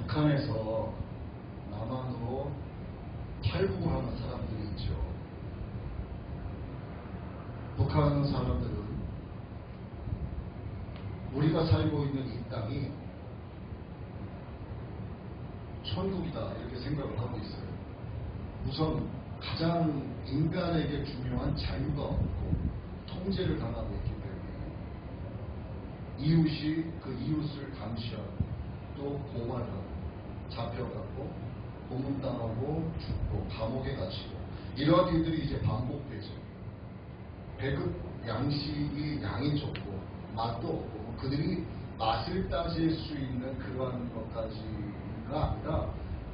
북한에서 남한으로 탈북을 하는 사람들이 있죠. 북한 사람들은 우리가 살고 있는 이 땅이 천국이다 이렇게 생각을 하고 있어요. 우선 가장 인간에게 중요한 자유가 없고 통제를 당하고 있기 때문에 이웃이 그 이웃을 감시하고 또 고발하고 잡혀가고 고문당하고 죽고 감옥에 갇히고 이러한 일들이 이제 반복되죠. 배급 양식이 양이 적고 맛도 없고 그들이 맛을 따질 수 있는 그러한 것까지가 아니라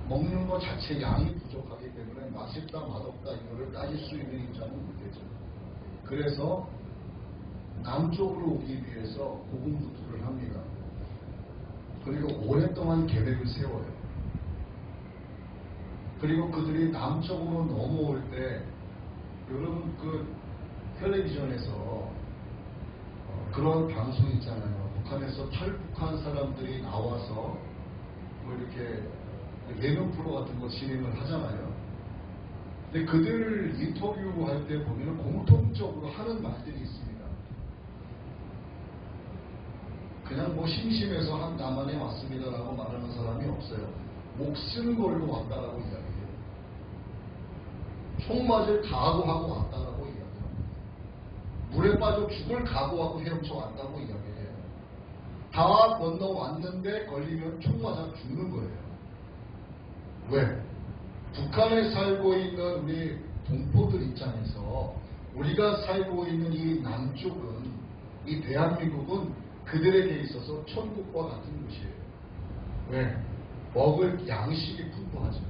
먹는 것 자체 양이 부족하기 때문에 맛있다 맛없다 이거를 따질 수 있는 입장은 못 되죠. 그래서 남쪽으로 오기 위해서 고군분투를 합니다. 그리고 오랫동안 계획을 세워요. 그리고 그들이 남쪽으로 넘어올 때 여러분 그 텔레비전에서 그런 방송 있잖아요. 북한에서 탈북한 사람들이 나와서 뭐 이렇게 예능 프로 같은 거 진행을 하잖아요. 근데 그들 인터뷰할 때 보면 공통적으로 하는 말들이 있습니다. 그냥 뭐 심심해서 한 남한에 왔습니다라고 말하는 사람이 없어요. 목숨 걸고 왔다라고 이야기해요. 총 맞을 각오하고 왔다라고 이야기합니다. 물에 빠져 죽을 각오하고 헤엄쳐 왔다고 이야기해요. 다 건너왔는데 걸리면 총 맞아 죽는 거예요. 왜? 북한에 살고 있는 우리 동포들 입장에서 우리가 살고 있는 이 남쪽은 이 대한민국은 그들에게 있어서 천국과 같은 곳이에요. 왜? 먹을 양식이 풍부하죠.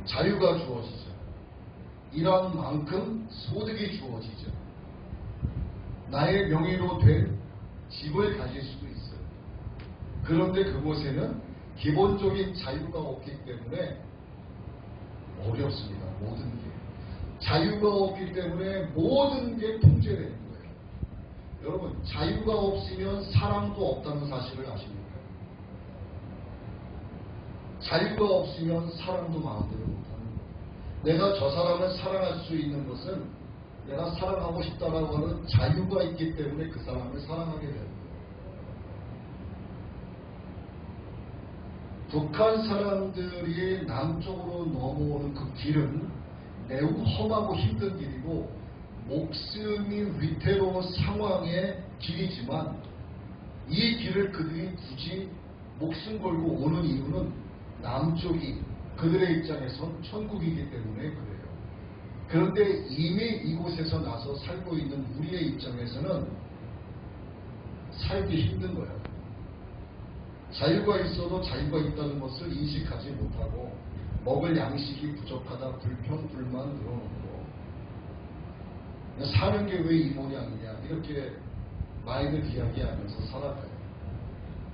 자유가 주어지죠. 일한 만큼 소득이 주어지죠. 나의 명의로 된 집을 가질 수도 있어요. 그런데 그곳에는 기본적인 자유가 없기 때문에 어렵습니다. 모든 게. 자유가 없기 때문에 모든 게 통제되는 거예요. 여러분, 자유가 없으면 사랑도 없다는 사실을 아십니까? 자유가 없으면 사랑도 마음대로 못하는 거예요. 내가 저 사람을 사랑할 수 있는 것은 내가 사랑하고 싶다라고 하는 자유가 있기 때문에 그 사람을 사랑하게 되는 거예요. 북한 사람들이 남쪽으로 넘어오는 그 길은 매우 험하고 힘든 길이고 목숨이 위태로운 상황의 길이지만 이 길을 그들이 굳이 목숨 걸고 오는 이유는 남쪽이 그들의 입장에선 천국이기 때문에 그래요. 그런데 이미 이곳에서 나서 살고 있는 우리의 입장에서는 살기 힘든 거예요. 자유가 있어도 자유가 있다는 것을 인식하지 못하고 먹을 양식이 부족하다 불평 불만 늘어놓고 사는 게 왜 이 모양이냐 이렇게 마인드 이야기하면서 살아가요.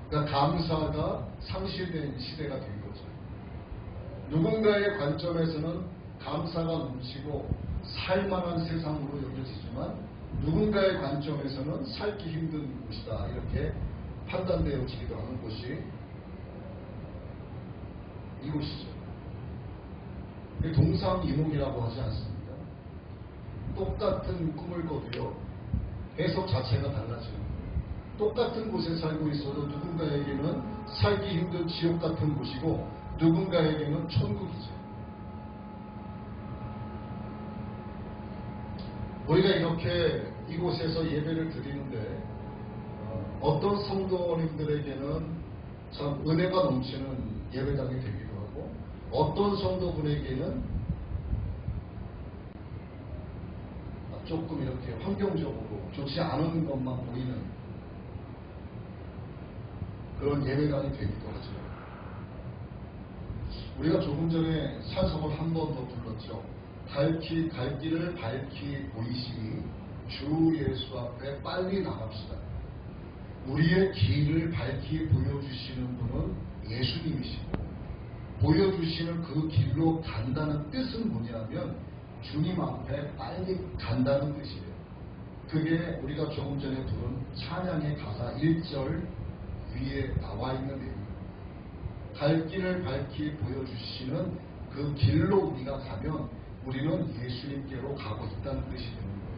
그러니까 감사가 상실된 시대가 된 거죠. 누군가의 관점에서는 감사가 넘치고 살만한 세상으로 여겨지지만 누군가의 관점에서는 살기 힘든 곳이다 이렇게 판단되어지기도 하는 곳이 이곳이죠. 동상이몽이라고 하지 않습니까? 똑같은 꿈을 꿔도요 해석 자체가 달라지는 거예요. 똑같은 곳에 살고 있어도 누군가에게는 살기 힘든 지옥 같은 곳이고 누군가에게는 천국이죠. 우리가 이렇게 이곳에서 예배를 드리는데 어떤 성도님들에게는 참 은혜가 넘치는 예배당이 되기도 하고 어떤 성도분에게는 조금 이렇게 환경적으로 좋지 않은 것만 보이는 그런 예배당이 되기도 하죠. 우리가 조금 전에 찬송을 한 번 더 불렀죠. 갈 길을 밝히 보이시니 주 예수 앞에 빨리 나갑시다. 우리의 길을 밝히 보여주시는 분은 예수님이시고 보여주시는 그 길로 간다는 뜻은 뭐냐면 주님 앞에 빨리 간다는 뜻이에요. 그게 우리가 조금 전에 부른 찬양의 가사 1절 위에 나와 있는 내용입니다. 갈 길을 밝히 보여주시는 그 길로 우리가 가면 우리는 예수님께로 가고 있다는 뜻이 되는 거예요.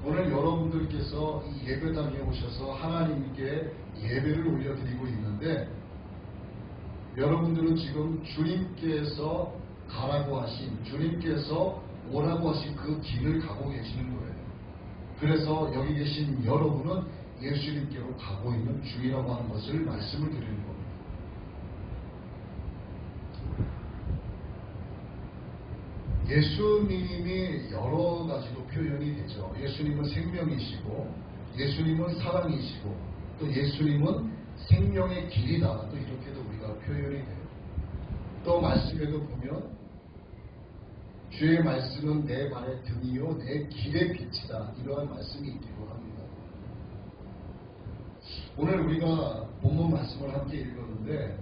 오늘 여러분들께서 이 예배당에 오셔서 하나님께 예배를 올려드리고 있는데 여러분들은 지금 주님께서 가라고 하신, 주님께서 오라고 하신 그 길을 가고 계시는 거예요. 그래서 여기 계신 여러분은 예수님께로 가고 있는 중이라고 하는 것을 말씀을 드리는 겁니다. 예수님이 여러 가지로 표현이 되죠. 예수님은 생명이시고, 예수님은 사랑이시고, 또 예수님은 생명의 길이다. 또 이렇게도 우리가 표현이 돼요. 또 말씀에도 보면 주의 말씀은 내 발의 등이요 내 길의 빛이다. 이러한 말씀이 있기도 합니다. 오늘 우리가 본문 말씀을 함께 읽었는데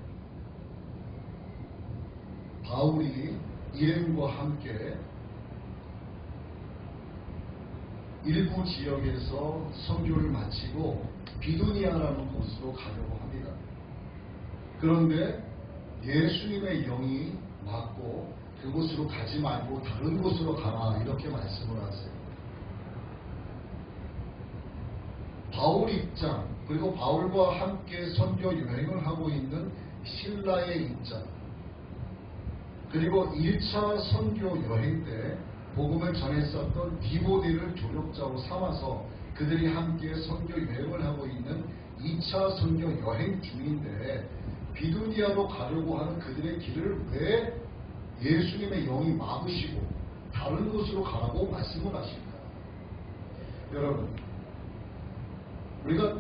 바울이 일행과 함께 일부 지역에서 선교를 마치고 비두니아라는 곳으로 가려고 합니다. 그런데 예수님의 영이 맞고 그곳으로 가지 말고 다른 곳으로 가라 이렇게 말씀을 하세요. 바울 입장 그리고 바울과 함께 선교 여행을 하고 있는 실라의 입장 그리고 1차 선교 여행 때 복음을 전했었던 디모데를 조력자로 삼아서 그들이 함께 선교 여행을 하고 있는 2차 선교 여행 중인데 비두니아로 가려고 하는 그들의 길을 왜 예수님의 영이 막으시고 다른 곳으로 가라고 말씀을 하십니까? 여러분 우리가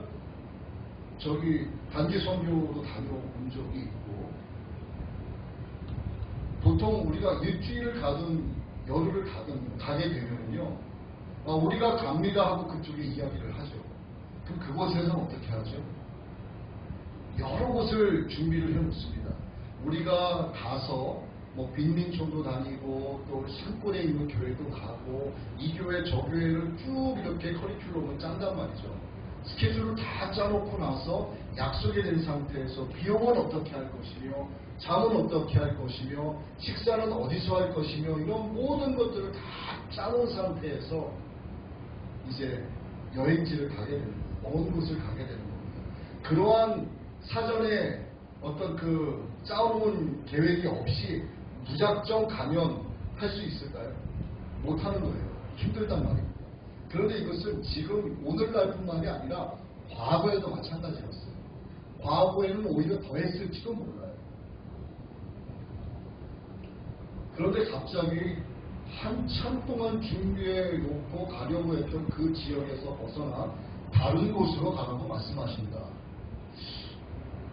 저기 단기 선교로 다녀온 적이 있고 보통 우리가 일주일을 가든 열흘을 가든 가게 되면요 우리가 갑니다 하고 그쪽에 이야기를 하죠. 그럼 그곳에서는 어떻게 하죠? 여러 곳을 준비를 해놓습니다. 우리가 가서 뭐 빈민촌도 다니고 또 산골에 있는 교회도 가고 이 교회 저 교회를 쭉 이렇게 커리큘럼을 짠단 말이죠. 스케줄을 다 짜놓고 나서 약속이 된 상태에서 비용은 어떻게 할 것이며 잠은 어떻게 할 것이며 식사는 어디서 할 것이며 이런 모든 것들을 다 짜놓은 상태에서 이제 여행지를 가게 되는 거예요. 먼 곳을 가게 되는 겁니다. 그러한 사전에 어떤 그 짜놓은 계획이 없이 무작정 가면 할 수 있을까요? 못하는 거예요. 힘들단 말입니다. 그런데 이것은 지금 오늘날뿐만이 아니라 과거에도 마찬가지였어요. 과거에는 오히려 더 했을지도 몰라요. 그런데 갑자기 한참 동안 준비해 놓고 가려고 했던 그 지역에서 벗어나 다른 곳으로 가라고 말씀하십니다.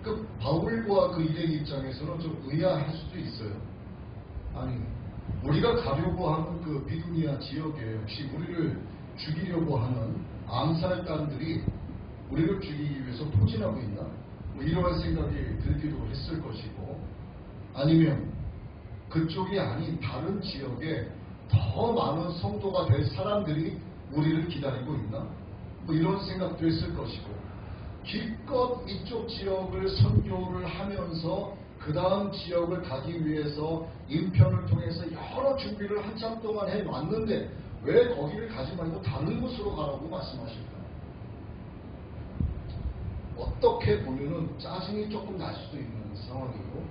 그 바울과 그 일행 입장에서는 좀 의아할 수도 있어요. 아니 우리가 가려고 하는 그 비두니아 지역에 혹시 우리를 죽이려고 하는 암살단들이 우리를 죽이기 위해서 포진하고 있나? 뭐 이러한 생각이 들기도 했을 것이고 아니면 그쪽이 아닌 다른 지역에 더 많은 성도가 될 사람들이 우리를 기다리고 있나? 뭐 이런 생각도 했을 것이고 기껏 이쪽 지역을 선교를 하면서 그 다음 지역을 가기 위해서 인편을 통해서 여러 준비를 한참 동안 해왔는데 왜 거기를 가지 말고 다른 곳으로 가라고 말씀하실까요? 어떻게 보면은 짜증이 조금 날 수도 있는 상황이고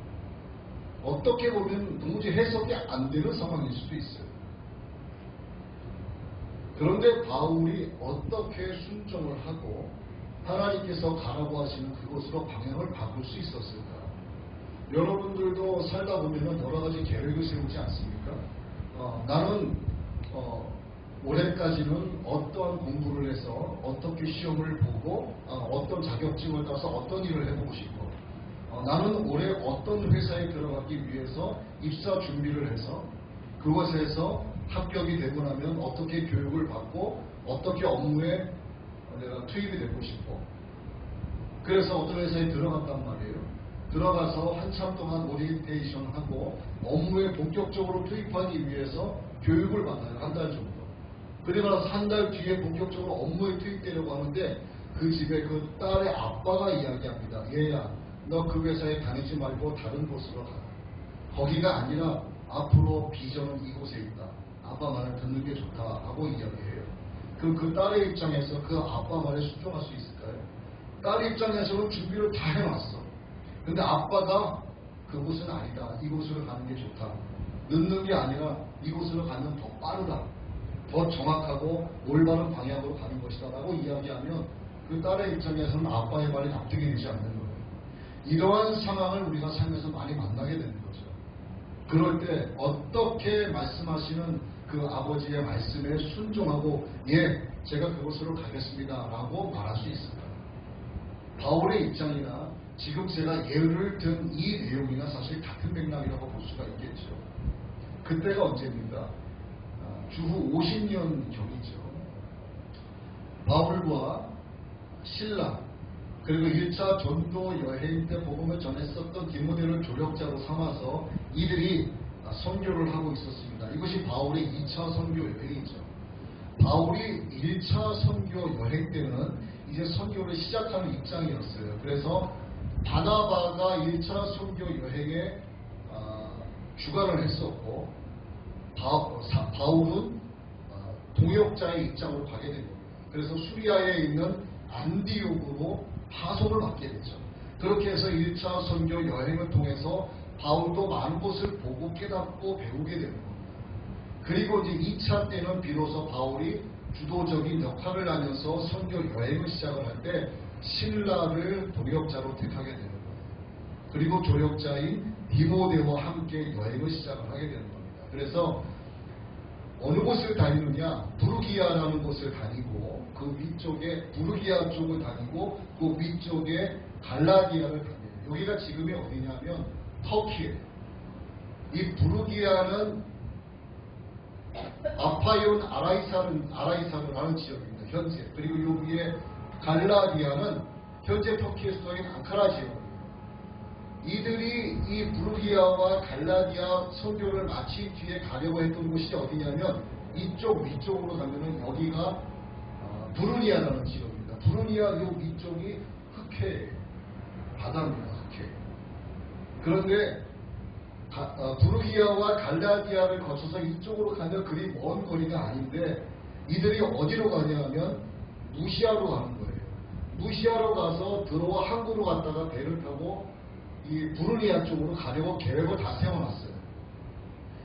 어떻게 보면 도무지 해석이 안 되는 상황일 수도 있어요. 그런데 바울이 어떻게 순종을 하고 하나님께서 가라고 하시는 그곳으로 방향을 바꿀 수 있었을까? 여러분들도 살다 보면 여러 가지 계획을 세우지 않습니까? 나는 올해까지는 어떤 공부를 해서 어떻게 시험을 보고 어떤 자격증을 따서 어떤 일을 해보고 싶고 나는 올해 어떤 회사에 들어가기 위해서 입사 준비를 해서 그곳에서 합격이 되고 나면 어떻게 교육을 받고 어떻게 업무에 내가 투입이 되고 싶고 그래서 어떤 회사에 들어갔단 말이에요. 들어가서 한참 동안 오리엔테이션하고 업무에 본격적으로 투입하기 위해서 교육을 받아요. 한 달 정도. 그리고 나서 한 달 뒤에 본격적으로 업무에 투입되려고 하는데 그 집에 그 딸의 아빠가 이야기합니다. 얘야, 너 그 회사에 다니지 말고 다른 곳으로 가라. 거기가 아니라 앞으로 비전은 이곳에 있다. 아빠 말을 듣는 게 좋다 하고 이야기해요. 그 딸의 입장에서 그 아빠 말에 순종할 수 있을까요? 딸의 입장에서는 준비를 다 해놨어. 근데 아빠가 그곳은 아니다. 이곳으로 가는 게 좋다. 늦는 게 아니라 이곳으로 가면 더 빠르다. 더 정확하고 올바른 방향으로 가는 것이다 라고 이야기하면 그 딸의 입장에서는 아빠의 말이 납득이 되지 않는 거예요. 이러한 상황을 우리가 삶에서 많이 만나게 되는 거죠. 그럴 때 어떻게 말씀하시는 그 아버지의 말씀에 순종하고 예, 제가 그곳으로 가겠습니다 라고 말할 수 있을까요? 바울의 입장이나 지금 제가 예를 든 이 내용이나 사실 같은 맥락이라고 볼 수가 있겠죠. 그때가 언제입니까? 주후 50년 경이죠. 바울과 신라 그리고 1차 전도 여행 때 복음을 전했었던 디모데를 조력자로 삼아서 이들이 선교를 하고 있었습니다. 이것이 바울의 2차 선교 여행이죠. 바울이 1차 선교 여행 때는 이제 선교를 시작하는 입장이었어요. 그래서 바나바가 1차 선교 여행에 주관을 했었고 바울은 동역자의 입장으로 가게 된 겁니다. 그래서 수리아에 있는 안디옥으로 파송을 받게 되죠. 그렇게 해서 1차 선교 여행을 통해서 바울도 많은 것을 보고 깨닫고 배우게 되는 겁니다. 그리고 이제 2차 때는 비로소 바울이 주도적인 역할을 하면서 선교 여행을 시작을 할 때 신라를 동역자로 택하게 되는 거예요. 그리고 조력자인 디모데와 함께 여행을 시작을 하게 되는 겁니다. 그래서 어느 곳을 다니느냐, 부르기아라는 곳을 다니고 그 위쪽에 부르기아 쪽을 다니고 그 위쪽에 갈라디아를 다녀요. 여기가 지금이 어디냐면 터키예요. 이 부르기아는 아파이온 아라이사르라는 지역입니다. 현재. 그리고 여기에 갈라디아는 현재 터키의 수도인 앙카라 지역입니다. 이들이 이 부르기아와 갈라디아 선교를 마친 뒤에 가려고 했던 곳이 어디냐면 이쪽 위쪽으로 가면은 여기가 부르니아라는 지역입니다. 부르니아 요 위쪽이 흑해 바다입니다. 흑해. 그런데 부르기아와 갈라디아를 거쳐서 이쪽으로 가면 그리 먼 거리가 아닌데 이들이 어디로 가냐면 무시아로 가는 거예요. 무시아로 가서 들어와 항구로 갔다가 배를 타고 이 부르니아 쪽으로 가려고 계획을 다 세워놨어요.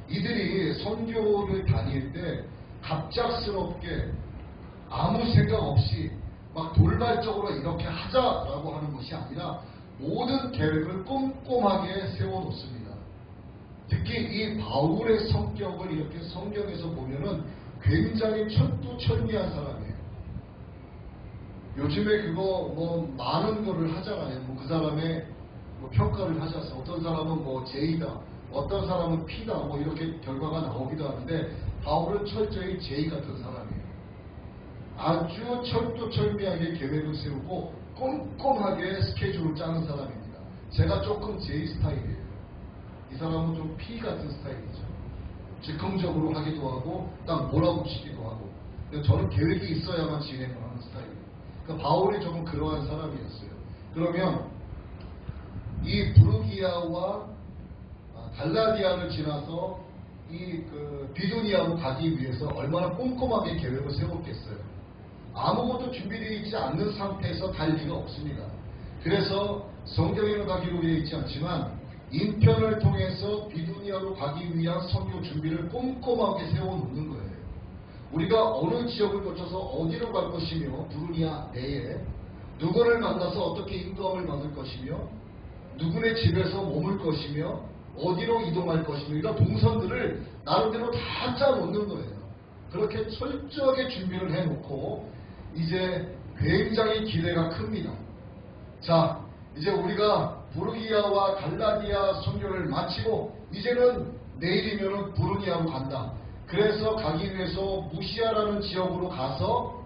이들이 선교를 다닐 때 갑작스럽게 아무 생각 없이 막 돌발적으로 이렇게 하자라고 하는 것이 아니라 모든 계획을 꼼꼼하게 세워놓습니다. 특히 이 바울의 성격을 이렇게 성경에서 보면은 굉장히 철두철미한 사람이에요. 요즘에 그거 뭐 많은 거를 하잖아요. 뭐 그 사람의 뭐 평가를 하셔서 어떤 사람은 뭐 J다, 어떤 사람은 P다, 뭐 이렇게 결과가 나오기도 하는데 바울은 철저히 J 같은 사람이에요. 아주 철두철미하게 계획을 세우고 꼼꼼하게 스케줄을 짜는 사람입니다. 제가 조금 J 스타일이에요. 이 사람은 좀 P 같은 스타일이죠. 즉흥적으로 하기도 하고 딱 몰아붙이기도 하고. 근데 저는 계획이 있어야만 진행을 하는 스타일이에요. 그러니까 바울이 조금 그러한 사람이었어요. 그러면 이 부르기아와 갈라디아를 지나서 이 비두니아로 가기 위해서 얼마나 꼼꼼하게 계획을 세웠겠어요. 아무것도 준비되어 있지 않는 상태에서 갈 리가 없습니다. 그래서 성경에는 가기로 되어 있지 않지만 인편을 통해서 비두니아로 가기 위한 선교 준비를 꼼꼼하게 세워놓는 거예요. 우리가 어느 지역을 거쳐서 어디로 갈 것이며 부르니아 내에 누구를 만나서 어떻게 인도함을 받을 것이며 누구네 집에서 머물 것이며 어디로 이동할 것이며 이런 동선들을 나름대로 다 짜놓는 거예요. 그렇게 철저하게 준비를 해놓고 이제 굉장히 기대가 큽니다. 자, 이제 우리가 부르기아와 갈라디아 선교를 마치고 이제는 내일이면 부르니아로 간다. 그래서 가기 위해서 무시아라는 지역으로 가서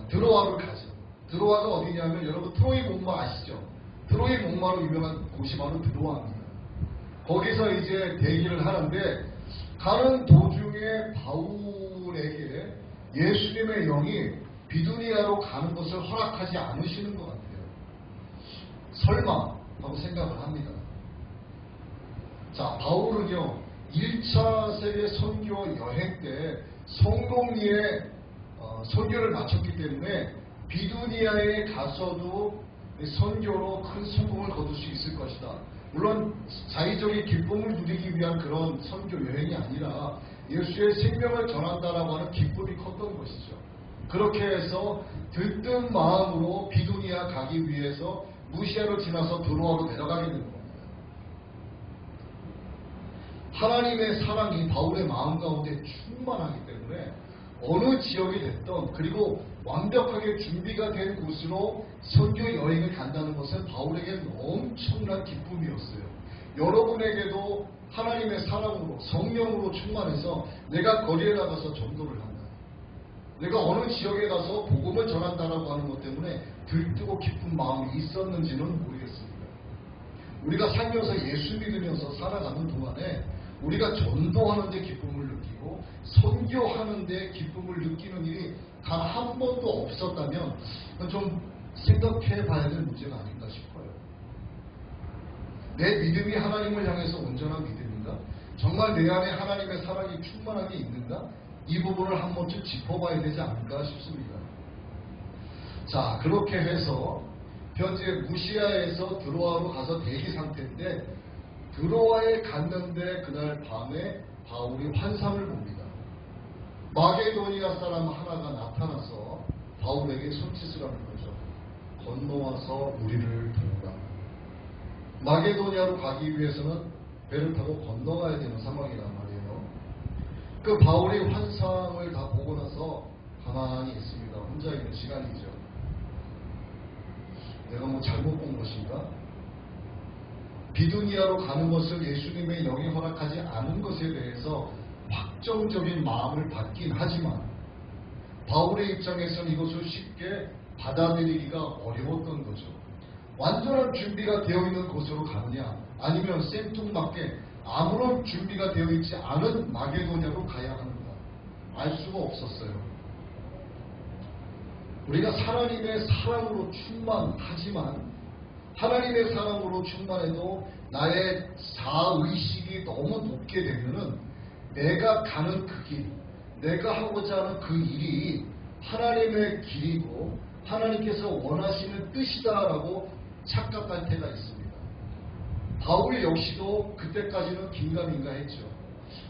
드로아를 가죠. 드로아가 어디냐면 여러분 트로이 목마 아시죠? 트로이 목마로 유명한 곳이 바로 드로아입니다. 거기서 이제 대기를 하는데 가는 도중에 바울에게 예수님의 영이 비두니아로 가는 것을 허락하지 않으시는 것 같아요. 설마 하고 생각을 합니다. 자, 바울은요 1차 세계 선교 여행 때 성공리에 선교를 마쳤기 때문에 비두니아에 가서도 선교로 큰 성공을 거둘 수 있을 것이다. 물론 자의적인 기쁨을 누리기 위한 그런 선교 여행이 아니라 예수의 생명을 전한다라고 하는 기쁨이 컸던 것이죠. 그렇게 해서 들뜬 마음으로 비두니아 가기 위해서 무시아를 지나서 드로아로 내려가게 되는 겁니다. 하나님의 사랑이 바울의 마음 가운데 충만하기 때문에 어느 지역이 됐던, 그리고 완벽하게 준비가 된 곳으로 선교 여행을 간다는 것은 바울에게는 엄청난 기쁨이었어요. 여러분에게도 하나님의 사랑으로 성령으로 충만해서 내가 거리에 나가서 전도를 한다, 내가 어느 지역에 가서 복음을 전한다라고 하는 것 때문에 들뜨고 기쁜 마음이 있었는지는 모르겠습니다. 우리가 살면서 예수 믿으면서 살아가는 동안에 우리가 전도하는 데 기쁨을 느끼고 선교하는 데 기쁨을 느끼는 일이 단 한 번도 없었다면 좀 생각해 봐야 될 문제가 아닌가 싶어요. 내 믿음이 하나님을 향해서 온전한 믿음인가? 정말 내 안에 하나님의 사랑이 충만하게 있는가? 이 부분을 한 번쯤 짚어봐야 되지 않을까 싶습니다. 자, 그렇게 해서 현재 무시아에서 드로아로 가서 대기 상태인데, 드로아에 갔는데 그날 밤에 바울이 환상을 봅니다. 마게도니아 사람 하나가 나타나서 바울에게 손짓을 하는 거죠. 건너와서 우리를 도우라. 마게도니아로 가기 위해서는 배를 타고 건너가야 되는 상황이란 말이에요. 그 바울이 환상을 다 보고 나서 가만히 있습니다. 혼자 있는 시간이죠. 내가 뭐 잘못 본 것인가? 비두니아로 가는 것을 예수님의 영이 허락하지 않은 것에 대해서 확정적인 마음을 받긴 하지만 바울의 입장에서는 이것을 쉽게 받아들이기가 어려웠던 거죠. 완전한 준비가 되어 있는 곳으로 가느냐, 아니면 생뚱맞게 아무런 준비가 되어 있지 않은 마게도냐로 가야 하는가, 알 수가 없었어요. 우리가 하나님의 사랑으로 충만하지만 하나님의 사랑으로 충만해도 나의 자의식이 너무 높게 되면은 내가 가는 그 길, 내가 하고자 하는 그 일이 하나님의 길이고 하나님께서 원하시는 뜻이다라고 착각할 때가 있습니다. 바울 역시도 그때까지는 긴가민가 했죠.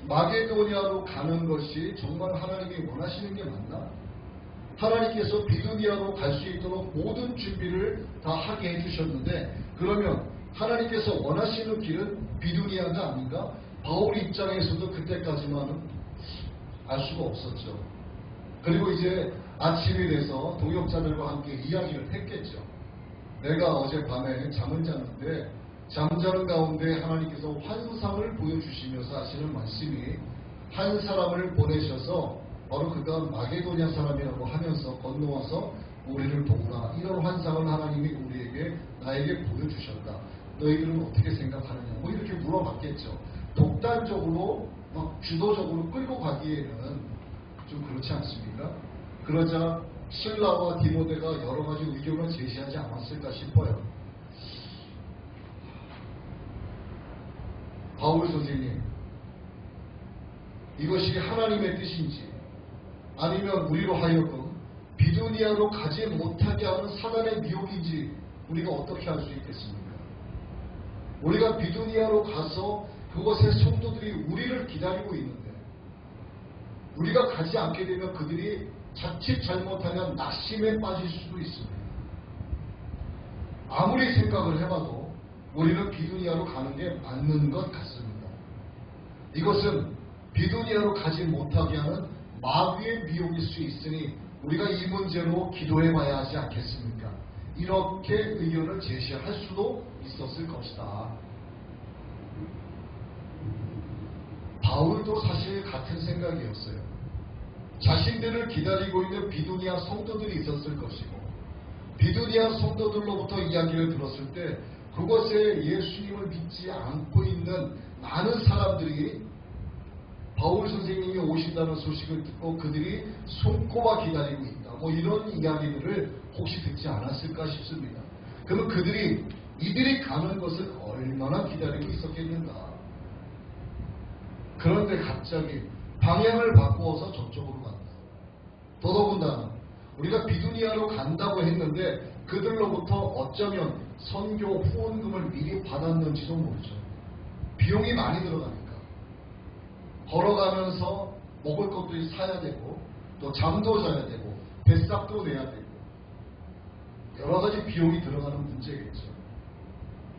마게도니아로 가는 것이 정말 하나님이 원하시는 게 맞나? 하나님께서 비두니아로 갈 수 있도록 모든 준비를 다 하게 해주셨는데, 그러면 하나님께서 원하시는 길은 비두니아가 아닌가? 바울 입장에서도 그때까지만은 알 수가 없었죠. 그리고 이제 아침이 돼서 동역자들과 함께 이야기를 했겠죠. 내가 어젯밤에 잠을 잤는데 잠자는 가운데 하나님께서 환상을 보여주시면서 하시는 말씀이, 한 사람을 보내셔서 바로 그가 마게도냐 사람이라고 하면서 건너와서 우리를 도우라, 이런 환상을 하나님이 우리에게, 나에게 보여주셨다. 너희들은 어떻게 생각하느냐, 뭐 이렇게 물어봤겠죠. 독단적으로 막 주도적으로 끌고 가기에는 좀 그렇지 않습니까? 그러자 실라와 디모데가 여러 가지 의견을 제시하지 않았을까 싶어요. 바울 선생님, 이것이 하나님의 뜻인지 아니면 우리로 하여금 비두니아로 가지 못하게 하는 사단의 미혹인지 우리가 어떻게 할 수 있겠습니까? 우리가 비두니아로 가서 그곳의 성도들이 우리를 기다리고 있는데, 우리가 가지 않게 되면 그들이 자칫 잘못하면 낙심에 빠질 수도 있습니다. 아무리 생각을 해봐도 우리는 비두니아로 가는 게 맞는 것 같습니다. 이것은 비두니아로 가지 못하게 하는 마귀의 미혹일 수 있으니 우리가 이 문제로 기도해 봐야 하지 않겠습니까? 이렇게 의견을 제시할 수도 있었을 것이다. 바울도 사실 같은 생각이었어요. 자신들을 기다리고 있는 비두니아 성도들이 있었을 것이고, 비두니아 성도들로부터 이야기를 들었을 때 그곳에 예수님을 믿지 않고 있는 많은 사람들이 바울 선생님이 오신다는 소식을 듣고 그들이 손꼽아 기다리고 있다. 뭐 이런 이야기들을 혹시 듣지 않았을까 싶습니다. 그러면 그들이 이들이 가는 것을 얼마나 기다리고 있었겠는가. 그런데 갑자기 방향을 바꾸어서 저쪽으로 간다. 더더군다나 우리가 비두니아로 간다고 했는데 그들로부터 어쩌면 선교 후원금을 미리 받았는지도 모르죠. 비용이 많이 들어가니까. 걸어가면서 먹을 것도 사야 되고 또 잠도 자야 되고 뱃삭도 내야 되고 여러 가지 비용이 들어가는 문제겠죠.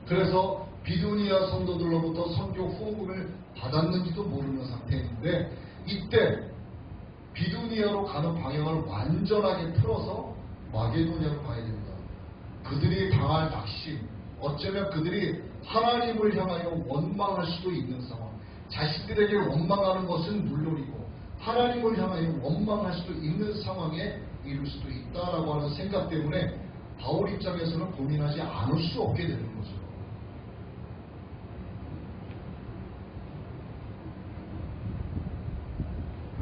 그래서 비두니아 성도들로부터 선교 후원금을 받았는지도 모르는 상태인데 이때 비두니아로 가는 방향을 완전하게 틀어서 마게도냐로 가야 됩니다. 그들이 당할 낙심, 어쩌면 그들이 하나님을 향하여 원망할 수도 있는 상황, 자신들에게 원망하는 것은 물론이고 하나님을 향하여 원망할 수도 있는 상황에 이를 수도 있다라고 하는 생각 때문에 바울 입장에서는 고민하지 않을 수 없게 되는 거죠.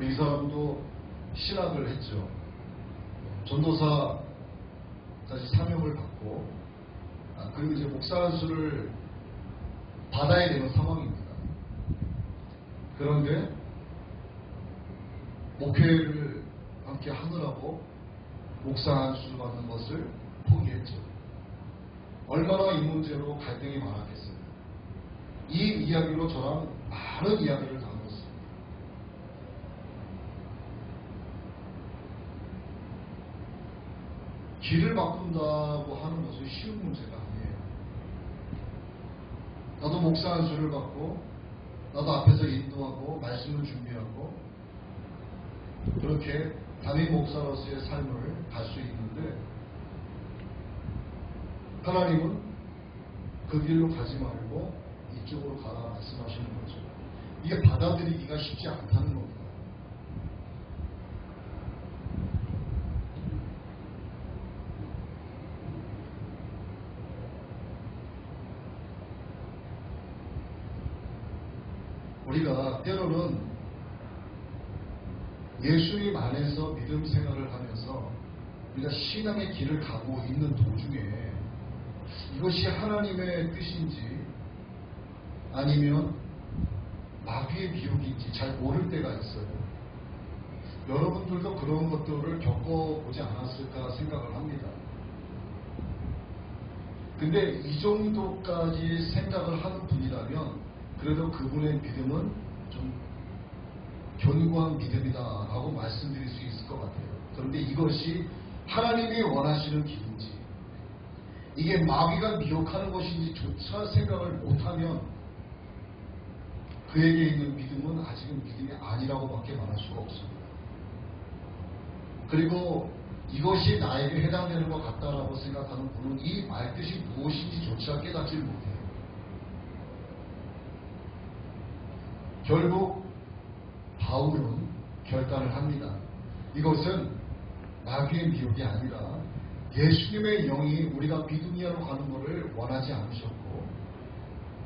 이 사람도 신학을 했죠. 전도사까지 사명을 받고 그리고 이제 목사 안수를 받아야 되는 상황입니다. 그런데 목회를 함께 하느라고 목사 안수 받는 것을 포기했죠. 얼마나 이 문제로 갈등이 많았겠어요. 이 이야기로 저랑 많은 이야기를 나눴습니다. 길을 바꾼다고 하는 것은 쉬운 문제가 아니에요. 나도 목사 안수를 받고 나도 앞에서 인도하고 말씀을 준비하고 그렇게 담임 목사로서의 삶을 갈 수 있는데 하나님은 그 길로 가지 말고 이쪽으로 가라 말씀하시는 거죠. 이게 받아들이기가 쉽지 않다는 겁니다. 우리가 때로는 예수님 안에서 믿음 생활을 하면서 우리가 신앙의 길을 가고 있는 도중에 이것이 하나님의 뜻인지 아니면 마귀의 미혹인지 잘 모를 때가 있어요. 여러분들도 그런 것들을 겪어보지 않았을까 생각을 합니다. 근데 이 정도까지 생각을 하는 분이라면 그래도 그분의 믿음은 좀 견고한 믿음이다라고 말씀드릴 수 있을 것 같아요. 그런데 이것이 하나님이 원하시는 길인지 이게 마귀가 미혹하는 것인지조차 생각을 못하면 그에게 있는 믿음은 아직은 믿음이 아니라고밖에 말할 수가 없습니다. 그리고 이것이 나에게 해당되는 것 같다라고 생각하는 분은 이 말뜻이 무엇인지조차 깨닫지 못해요. 결국 바울은 결단을 합니다. 이것은 마귀의 미혹이 아니라 예수님의 영이 우리가 비두니아로 가는 것을 원하지 않으셨고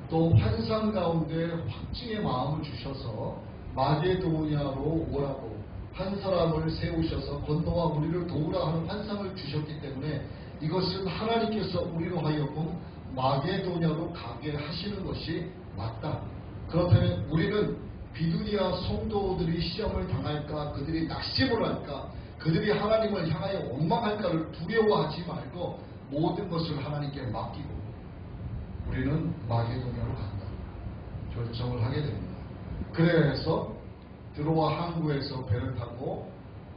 또 환상 가운데 확증의 마음을 주셔서 마게도냐로 오라고 한 사람을 세우셔서 건너와 우리를 도우라 하는 환상을 주셨기 때문에 이것은 하나님께서 우리로 하여금 마게도냐로 가게 하시는 것이 맞다. 그렇다면 우리는 비두니아 성도들이 시험을 당할까, 그들이 낙심을 할까, 그들이 하나님을 향하여 원망할까를 두려워하지 말고 모든 것을 하나님께 맡기고 우리는 마게도냐로 간다. 결정을 하게 됩니다. 그래서 드로아 항구에서 배를 타고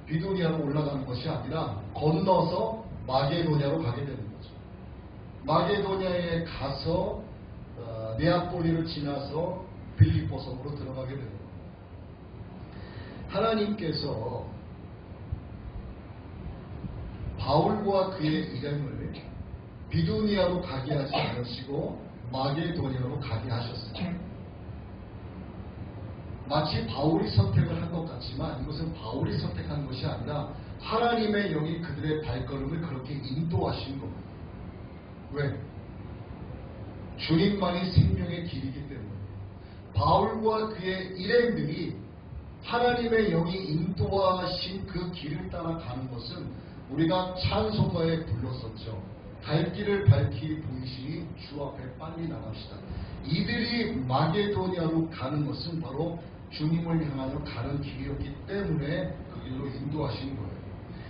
비두니아로 올라가는 것이 아니라 건너서 마게도냐로 가게 되는 거죠. 마게도냐에 가서 네아폴리를 지나서 빌립보 섬으로 들어가게 되는 겁니다. 하나님께서 바울과 그의 일행을 비두니아로 가게 하지 않으시고 마게도냐로 가게 하셨습니다. 마치 바울이 선택을 한 것 같지만 이것은 바울이 선택한 것이 아니라 하나님의 영이 그들의 발걸음을 그렇게 인도하신 겁니다. 왜? 주님만이 생명의 길이기 때문에 바울과 그의 일행들이 하나님의 영이 인도하신 그 길을 따라가는 것은 우리가 찬송가에 불렀었죠. 갈 길을 밝히 보이시니 주 앞에 빨리 나갑시다. 이들이 마게도냐로 가는 것은 바로 주님을 향하여 가는 길이었기 때문에 그 길로 인도하신 거예요.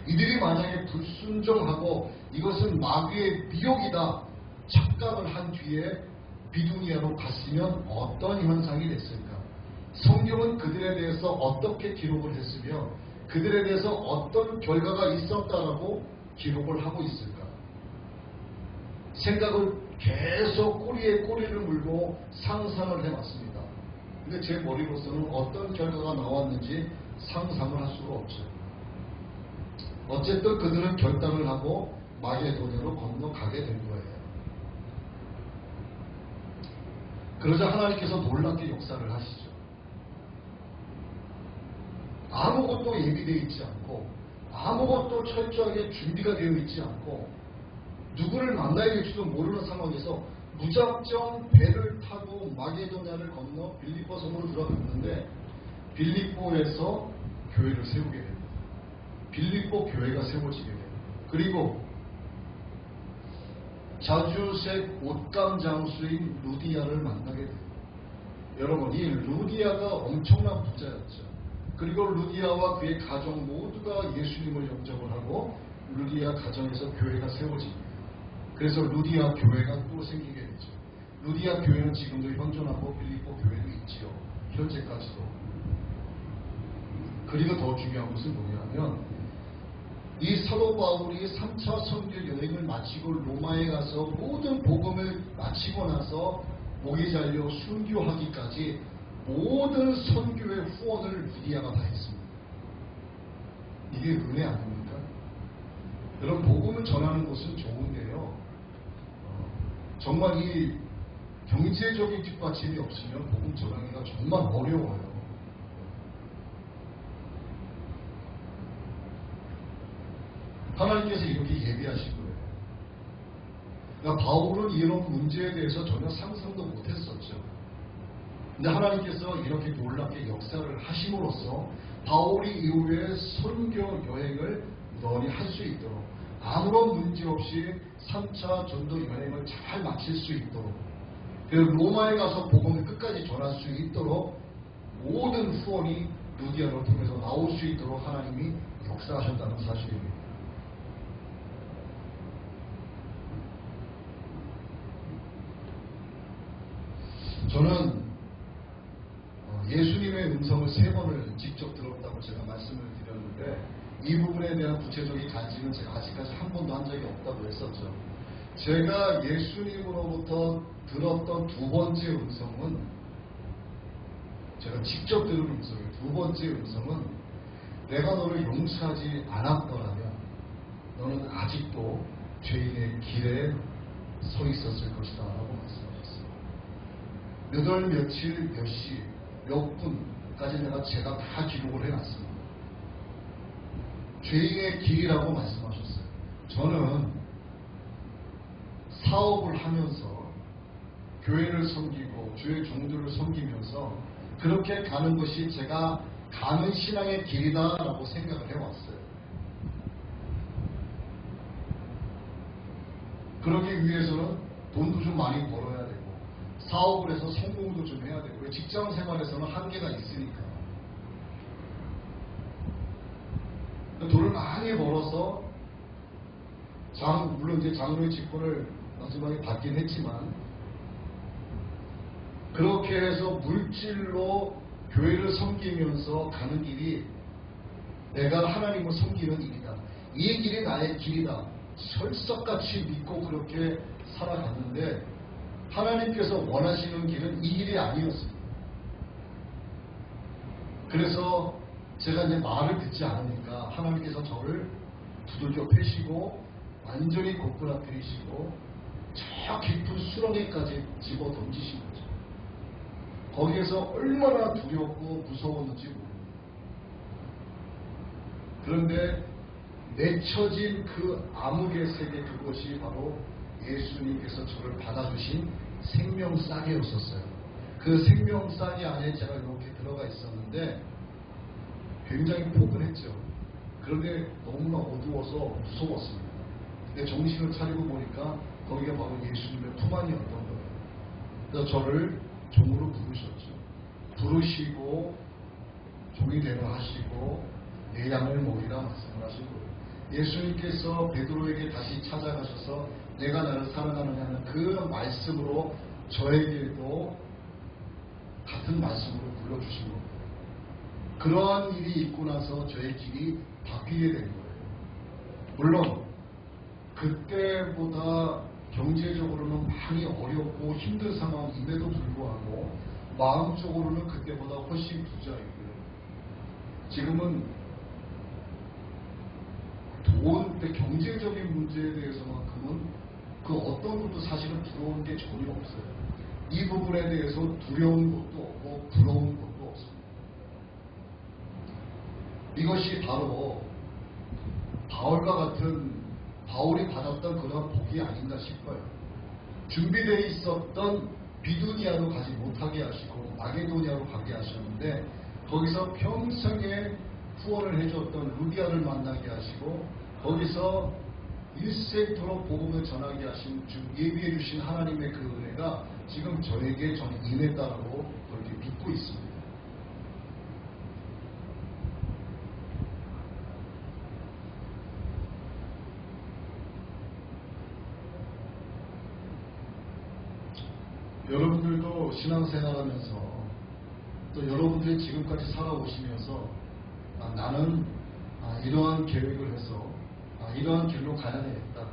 이들이 만약에 불순종하고 이것은 마귀의 미혹이다 착각을 한 뒤에 비두니아로 갔으면 어떤 현상이 됐을까? 성경은 그들에 대해서 어떻게 기록을 했으며 그들에 대해서 어떤 결과가 있었다라고 기록을 하고 있을까? 생각을 계속 꼬리에 꼬리를 물고 상상을 해봤습니다. 근데 제 머리로서는 어떤 결과가 나왔는지 상상을 할 수가 없죠. 어쨌든 그들은 결단을 하고 마게도냐로 건너가게 된 거예요. 그러자 하나님께서 놀랍게 역사를 하시죠. 아무것도 예비되어 있지 않고 아무것도 철저하게 준비가 되어 있지 않고 누구를 만나야 될지도 모르는 상황에서 무작정 배를 타고 마게도냐를 건너 빌립보 섬으로 들어갔는데 빌립보에서 교회를 세우게 됩니다. 빌립보 교회가 세워지게 됩니다. 그리고 자주색 옷감 장수인 루디아를 만나게 됩니다. 여러분, 이 루디아가 엄청난 부자였죠. 그리고 루디아와 그의 가정 모두가 예수님을 영접을 하고 루디아 가정에서 교회가 세워집니다. 그래서 루디아 교회가 또 생기게 되죠. 루디아 교회는 지금도 현존하고 빌립보 교회도 있지요. 현재까지도. 그리고 더 중요한 것은 뭐냐면 이 사도 바울이 3차 선교 여행을 마치고 로마에 가서 모든 복음을 마치고 나서 목이 잘려 순교하기까지 모든 선교의 후원을 루디아가 다 했습니다. 이게 은혜 아닙니까? 여러분, 복음을 전하는 것은 좋은데요. 정말 이 경제적인 뒷받침이 없으면 복음 전하기가 정말 어려워요. 하나님께서 이렇게 예비하신 거예요. 그러니까 바울은 이런 문제에 대해서 전혀 상상도 못했었죠. 근데 하나님께서 이렇게 놀랍게 역사를 하심으로써 바울이 이후에 선교 여행을 널리 할 수 있도록 아무런 문제 없이 3차 전도 여행을 잘 마칠 수 있도록 그리고 로마에 가서 복음을 끝까지 전할 수 있도록 모든 후원이 루디아를 통해서 나올 수 있도록 하나님이 역사하셨다는 사실입니다. 저는 예수님의 음성을 3번을 직접 들었다고 제가 말씀을 드렸는데 이 부분에 대한 구체적인 간증은 제가 아직까지 한 번도 한 적이 없다고 했었죠. 제가 예수님으로부터 들었던 2번째 음성은 제가 직접 들은 음성이에요. 2번째 음성은 내가 너를 용서하지 않았더라면 너는 아직도 죄인의 길에 서 있었을 것이다 라고 말씀하셨어요. 몇 월 며칠 몇 시 몇 분까지 제가 다 기록을 해놨습니다. 죄인의 길이라고 말씀하셨어요. 저는 사업을 하면서 교회를 섬기고 주의 종들을 섬기면서 그렇게 가는 것이 제가 가는 신앙의 길이다라고 생각을 해왔어요. 그러기 위해서는 돈도 좀 많이 벌어야 되고 사업을 해서 성공도 좀 해야 되고 직장 생활에서는 한계가 있으니까 돈을 많이 벌어서 물론 이제 장로의 직분을 마지막에 받긴 했지만 그렇게 해서 물질로 교회를 섬기면서 가는 길이 내가 하나님을 섬기는 일이다. 이 길이 나의 길이다. 철석같이 믿고 그렇게 살아갔는데 하나님께서 원하시는 길은 이 길이 아니었습니다. 그래서 제가 이제 말을 듣지 않으니까 하나님께서 저를 두들겨 패시고 완전히 고꾸라뜨리시고 저 깊은 수렁에까지 집어 던지신 거죠. 거기에서 얼마나 두렵고 무서웠는지 모릅니다. 그런데 맺혀진 그 암흑의 세계, 그것이 바로 예수님께서 저를 받아주신 생명싸개였었어요. 그 생명싸개 안에 제가 이렇게 들어가 있었는데 굉장히 포근했죠. 그런데 너무나 어두워서 무서웠습니다. 근데 정신을 차리고 보니까 거기가 바로 예수님의 품 안이었던 거예요. 그래서 저를 종으로 부르셨죠. 부르시고 종이 되라 하시고 내 양을 먹이라 말씀을 하신 거예요. 예수님께서 베드로에게 다시 찾아가셔서 내가 나를 사랑하느냐는 그 말씀으로 저에게도 같은 말씀으로 불러주신 겁니다. 그러한 일이 있고 나서 저의 길이 바뀌게 된 거예요. 물론 그때보다 경제적으로는 많이 어렵고 힘든 상황임에도 불구하고 마음적으로는 그때보다 훨씬 부자이고요. 지금은 돈, 경제적인 문제에 대해서만큼은 그 어떤 것도 사실은 부러운 게 전혀 없어요. 이 부분에 대해서 두려운 것도 없고 부러운 것도 없습니다. 이것이 바로 바울과 같은 바울이 받았던 그런 복이 아닌가 싶어요. 준비되어 있었던 비두니아로 가지 못하게 하시고 마게도니아로 가게 하셨는데 거기서 평생에 후원을 해줬던 루디아를 만나게 하시고 거기서 일생토록 복음을 전하게 하신 예비해 주신 하나님의 그 은혜가 지금 저에게 저는 임했다라고 그렇게 믿고 있습니다. 여러분들도 신앙생활하면서 또 여러분들이 지금까지 살아오시면서 나는 이러한 계획을 해서 이러한 길로 가야 되겠다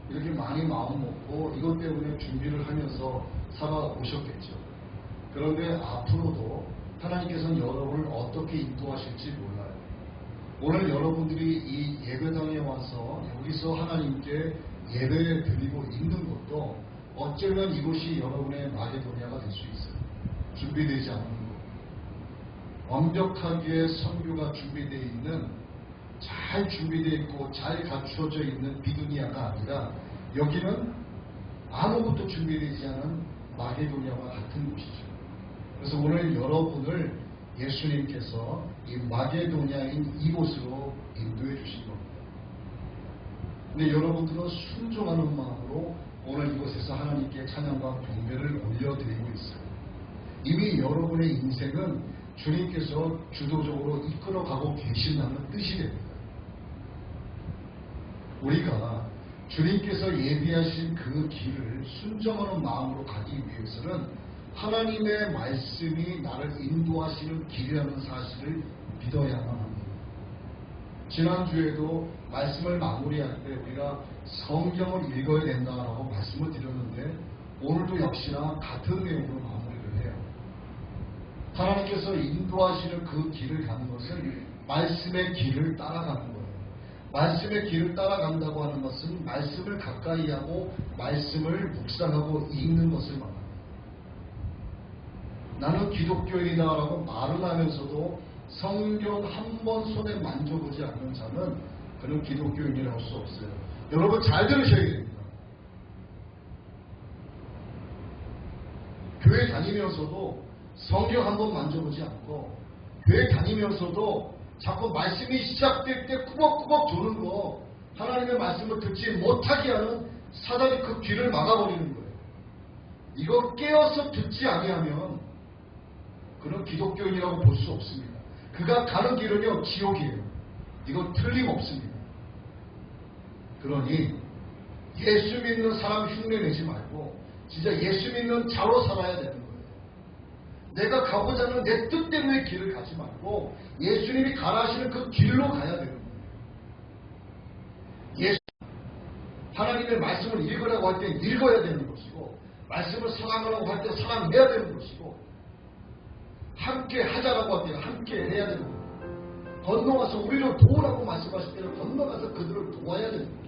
이렇게 많이 마음 먹고 이것 때문에 준비를 하면서 살아오셨겠죠. 그런데 앞으로도 하나님께서는 여러분을 어떻게 인도하실지 몰라요. 오늘 여러분들이 이 예배당에 와서 여기서 하나님께 예배 드리고 있는 것도 어쩌면 이곳이 여러분의 마게도니아가 될 수 있어요. 준비되지 않은 것. 완벽하게 선교가 준비되어 있는, 잘 준비되어 있고 잘 갖추어져 있는 비두니아가 아니라 여기는 아무것도 준비되지 않은 마게도니아와 같은 곳이죠. 그래서 오늘 여러분을 예수님께서 이 마게도니아인 이곳으로 인도해 주신 겁니다. 근데 여러분들은 순종하는 마음으로 오늘 이곳에서 하나님께 찬양과 경배를 올려드리고 있어요. 이미 여러분의 인생은 주님께서 주도적으로 이끌어가고 계신다는 뜻이 됩니다. 우리가 주님께서 예비하신 그 길을 순종하는 마음으로 가기 위해서는 하나님의 말씀이 나를 인도하시는 길이라는 사실을 믿어야만 합니다. 지난주에도 말씀을 마무리할 때 우리가 성경을 읽어야 된다라고 말씀을 드렸는데 오늘도 역시나 같은 내용으로 마무리를 해요. 하나님께서 인도하시는 그 길을 가는 것은 말씀의 길을 따라가는 거예요. 말씀의 길을 따라간다고 하는 것은 말씀을 가까이 하고 말씀을 묵상하고 읽는 것을 말합니다. 나는 기독교인이다라고 말을 하면서도 성경 한 번 손에 만져보지 않는 자는 그는 기독교인이라고 할 수 없어요. 여러분 잘 들으셔야 됩니다. 교회 다니면서도 성경 한 번 만져보지 않고 교회 다니면서도 자꾸 말씀이 시작될 때 꾸벅꾸벅 조는 거, 하나님의 말씀을 듣지 못하게 하는 사단이 그 귀를 막아버리는 거예요. 이거 깨어서 듣지 아니하면 그는 기독교인이라고 볼 수 없습니다. 그가 가는 길은요 지옥이에요. 이건 틀림없습니다. 그러니 예수 믿는 사람 흉내내지 말고 진짜 예수 믿는 자로 살아야 되는 거예요. 내가 가고자 하는 내 뜻대로의 길을 가지 말고 예수님이 가라 하시는 그 길로 가야 되는 거예요. 하나님의 말씀을 읽으라고 할 때 읽어야 되는 것이고 말씀을 사랑하라고 할 때 사랑해야 되는 것이고 함께 하자라고 할 때는 함께 해야 되는 거예요. 건너가서 우리를 도우라고 말씀하실 때는 건너가서 그들을 도와야 되는 거예요.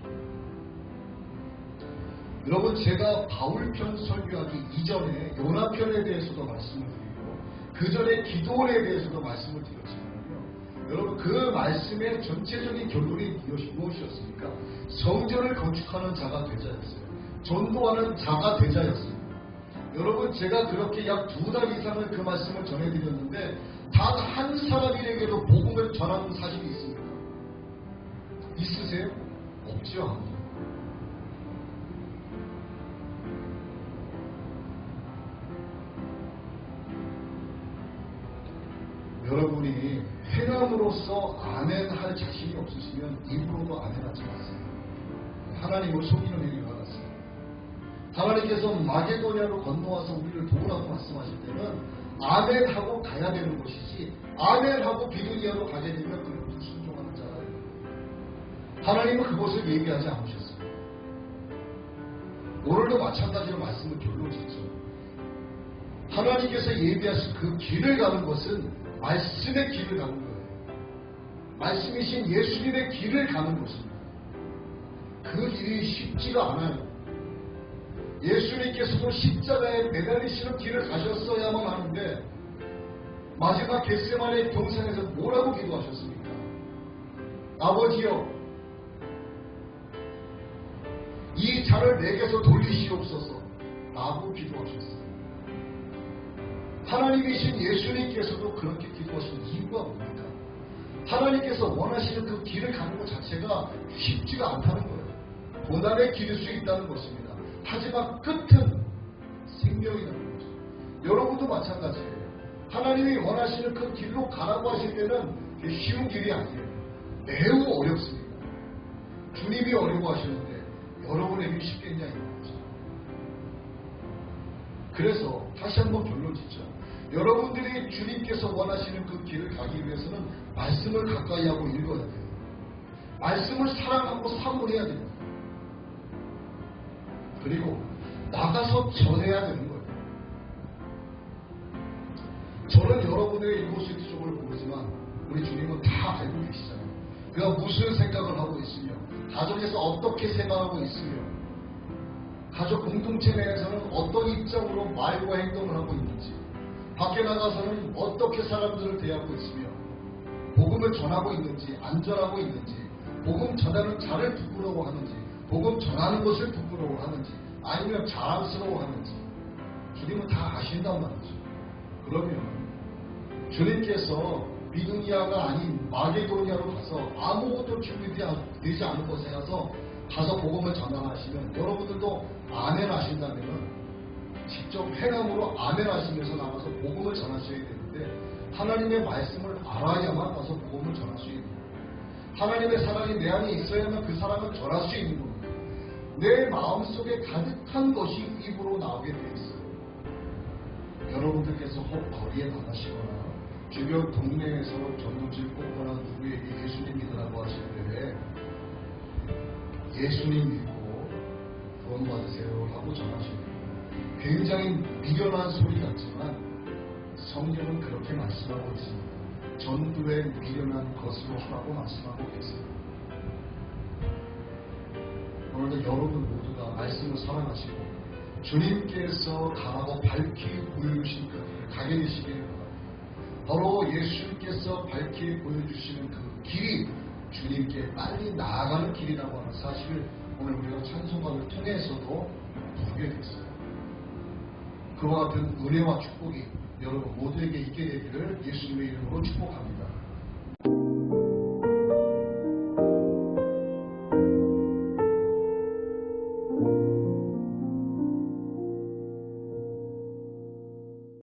여러분 제가 바울편 설교하기 이전에 요나편에 대해서도 말씀을 드리고 그 전에 기도원에 대해서도 말씀을 드렸지만요. 여러분 그 말씀의 전체적인 결론이 무엇이었습니까? 성전을 건축하는 자가 되자였어요. 전도하는 자가 되자였습니다. 여러분, 제가 그렇게 약 2달 이상을 그 말씀을 전해드렸는데 단 한 사람에게도 복음을 전하는 사실이 있습니까? 있으세요? 없죠. 여러분이 행함으로써 아멘 할 자신이 없으시면 입으로도 아멘 하지 마세요. 하나님을 속이는 행위가 같습니다. 하나님께서 마게도냐로 건너와서 우리를 도우라고 말씀하실 때는 아멘하고 가야 되는 것이지, 아멘하고 비두니아로 가게 되면 그것도 순종하는 자예요. 하나님은 그것을 얘기하지 않으셨어요. 오늘도 마찬가지로 말씀을 결론 짓죠. 하나님께서 예비하신 그 길을 가는 것은 말씀의 길을 가는 거예요. 말씀이신 예수님의 길을 가는 것입니다. 그 길이 쉽지가 않아요. 예수님께서도 십자가에 매달리시는 길을 가셨어야만 하는데 마지막 겟세마네 동산에서 뭐라고 기도하셨습니까? 아버지여, 이 잔을 내게서 돌리시옵소서 라고 기도하셨어요. 하나님이신 예수님께서도 그렇게 기도하신 이유가 뭡니까? 하나님께서 원하시는 그 길을 가는 것 자체가 쉽지가 않다는 거예요. 고난의 길일 수 있다는 것입니다. 하지만 끝은 생명이라는 거죠. 여러분도 마찬가지예요. 하나님이 원하시는 그 길로 가라고 하실 때는 쉬운 길이 아니에요. 매우 어렵습니다. 주님이 어려워하시는데 여러분에게 쉽겠냐 이거죠. 그래서 다시 한번 결론 짓죠. 여러분들이 주님께서 원하시는 그 길을 가기 위해서는 말씀을 가까이 하고 읽어야 돼요. 말씀을 사랑하고 사모해야 됩니다. 그리고 나가서 전해야 되는 거예요. 저는 여러분의 이곳의 쪽을 모르지만 우리 주님은 다 알고 계시잖아요. 그가 무슨 생각을 하고 있으며 가정에서 어떻게 생각하고 있으며 가족 공동체 내에서는 어떤 입장으로 말과 행동을 하고 있는지, 밖에 나가서는 어떻게 사람들을 대하고 있으며 복음을 전하고 있는지 안 전하고 있는지, 복음 전하는 자를 부끄러워하는지, 복음 전하는 것을 부끄러워하는지, 아니면 자랑스러워하는지 주님은 다 아신단 말이죠. 그러면 주님께서 비두니아가 아닌 마게도니아로 가서 아무것도 준비되지 않은 곳에 가서 복음을 전하시면 여러분들도 아멘 하신다면 직접 행함으로 아멘 하시면서 나가서 복음을 전하셔야 되는데 하나님의 말씀을 알아야만 가서 복음을 전할 수 있는 거예요. 하나님의 사랑이 내 안에 있어야만 그 사랑을 전할 수 있는 겁니다. 내 마음속에 가득한 것이 입으로 나오게 되어 있어요. 여러분들께서 혹 거리에 나가시거나 주변 동네에서 전도지를 뽑거나 누구에게 예수님 믿으라고 하실 때 예수님 믿고 구원 받으세요 하고 전하시는 굉장히 미련한 소리 같지만 성경은 그렇게 말씀하고 있습니다. 전도에 미련한 것으로 하라고 말씀하고 계십니다. 오늘도 여러분 모두가 말씀을 사랑하시고 주님께서 가라고 밝히 보여주신 그 길을 가게 되시기를 바랍니다. 바로 예수님께서 밝히 보여주시는 그 길이 주님께 빨리 나아가는 길이라고 하는 사실을 오늘 우리가 찬송가를 통해서도 보게 됐어요. 그와 같은 은혜와 축복이 여러분 모두에게 있게 되기를 예수님의 이름으로 축복합니다.